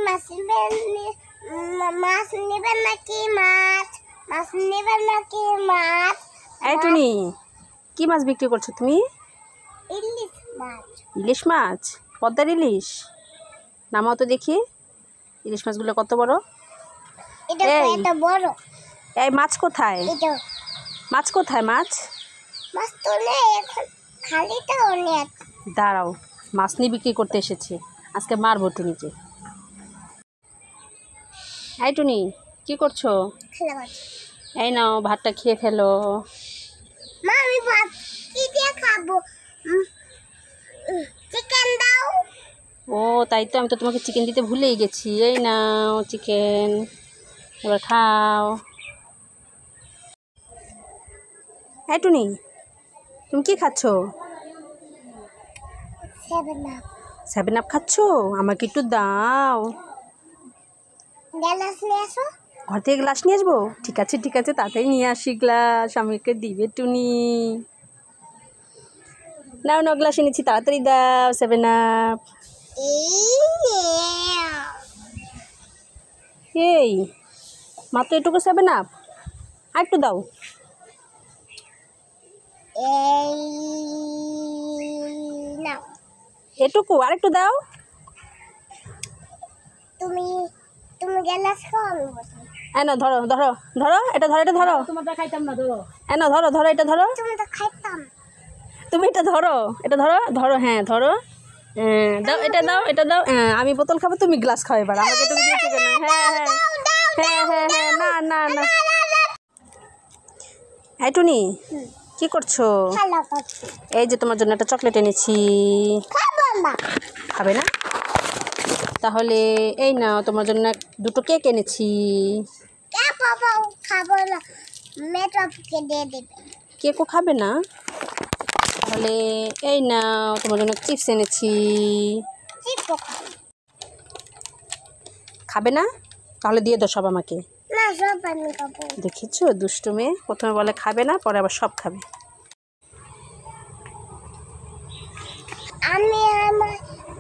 মাছ নেবেন নাকি মাছ নেবেন নাকি মাছ? এই টুনি, কি মাছ বিক্রি করছো তুমি? ইলিশ মাছ। ইলিশ মাছ? পদ্মার ইলিশ? নামাও তো দেখি ইলিশ মাছগুলো কত বড়। এটা বড়। এই মাছ কোথায়? মাছ কোথায়? মাছ তো নেই এখন, খালিটা অনেক। দাঁড়াও, মাছ নিয়ে বিক্রি করতে এসেছি, আজকে মারবো টুনিকে। এই টুনি, কি করছো? এই নাও, ভাতটা খেয়ে ফেলো। মা, আমি ভাত কি দিয়ে খাবো? চিকেন দাও। ও তাই তো, আমি তো তোমাকে চিকেন দিতে ভুলেই গেছি। এই নাও চিকেন, এবার খাও। এই টুনি, তুমি কি খাচ্ছ? 7 আপ। 7 আপ খাচ্ছ? আমাকে একটু দাও। গ্লাস নিয়ে আসো। ঘর থেকে গ্লাস নিয়ে আসবো? ঠিক আছে ঠিক আছে, তাড়াতাড়ি নিয়ে আসি গ্লাস, আমাকে দিবে টুনি। নাও নাও, গ্লাস এনেছি, তাড়াতাড়ি দাও 7 আপ। এই মাত্র এটুকু 7 আপ, আর একটু দাও। এটুকু আর একটু দাও। তুমি গ্লাস খাও। না ধরো ধরো ধরো, এটা ধরো, এটা ধরো। তোমারটা খাইতাম না, ধরো। না ধরো ধরো, এটা ধরো। তুমি তো খাইতাম। তুমি এটা ধরো, এটা ধরো ধরো, হ্যাঁ ধরো। দাও, এটা দাও, এটা দাও। আমি বোতল খাবো, তুমি গ্লাস খাও এবার। আমাকে তুমি দিয়েছো কেন? হ্যাঁ হ্যাঁ হ্যাঁ হ্যাঁ হ্যাঁ, না না না। এই টুনি, কি করছো? এই যে তোমার জন্য একটা চকলেট এনেছি। খাবে না? তাহলে এই নাও, তোমার জন্য দুটো কেক এনেছি। খাবো না, মেয়েটাকে দিয়ে দেবে। কেকও খাবে না? তাহলে এই নাও, তোমার জন্য চিপস এনেছি। খাবে না? তাহলে দিয়ে দাও সব আমাকে। না, সব আমি খাবো। দেখেছো দুষ্টু মেয়ে, প্রথমে বলে খাবে না, পরে আবার সব খাবে। আমি আমার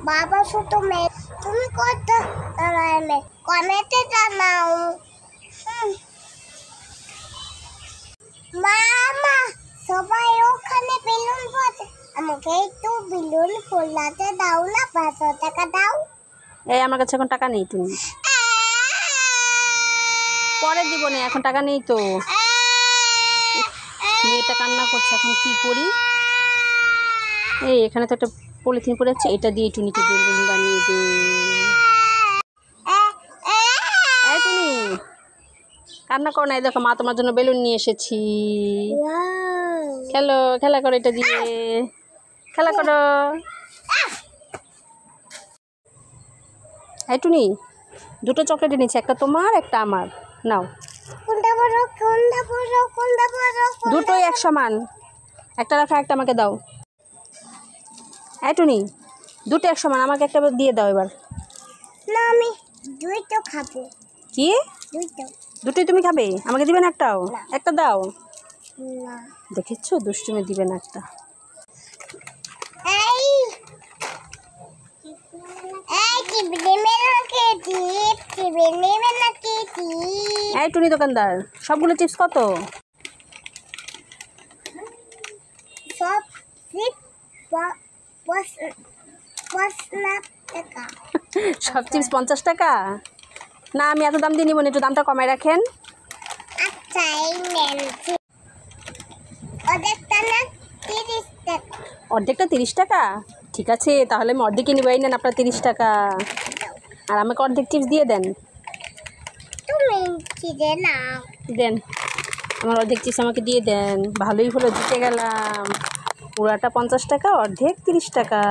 বাবা ছোট মেয়ে, তুমি কত কমেন্টে জানাও। মামা, সবাই ওখানে বেলুন ফোটে, আমাকে একটু বেলুন ফোলাতে দাও না, 500 টাকা দাও। এই আমার কাছে এখন টাকা নেই তুমি। পরে দিব না, এখন টাকা নেই তো। মেয়েটা কান্না করছে, এখন কি করি? এই এখানে তো একটা পলিথিন পড়ে আছে, এটা দিয়ে টুনিকে বেলুন বানিয়ে দে। এই টুনি, কান্না করো না, এই দেখো মা তোমার জন্য বেলুন নিয়ে এসেছি। খেলা করো এটা দিয়ে, খেলা করো। এই টুনি, দুটো চকলেট এনেছি, একটা তোমার একটা আমার, নাও। কোনটা বড়, কোনটা বড়, কোনটা বড়? দুটোই এক সমান, একটা রাখা, একটা আমাকে দাও। এই টুনি, দুটো এক সমান, আমাকে একটা দিয়ে দাও এবার। না, আমি দুইটা খাবো। কি? দুটোই তুমি খাবে? আমাকে দিবে না একটাও? একটা দাও না। দেখেছো দুষ্টুমি, দিবে না একটা। এই টুনি দোকানদার, সবগুলো চিপস কত? সব টাকা। সব চিপস 50 টাকা? না, আমি এত দাম দিয়ে নিব না, একটু দামটা কমায় রাখেন। আচ্ছা, এই নেন। অর্ধেকটা 30 টাকা? ঠিক আছে, তাহলে আমি অর্ধেকই নিব। এই নেন আপনার 30 টাকা, আর আমাকে অর্ধেক চিপস দিয়ে দেন। দেন, আমার অর্ধেক চিপস আমাকে দিয়ে দেন। ভালোই হলো, জিতে গেলাম। পুরাটা 50 টাকা, অর্ধেক 30 টাকা।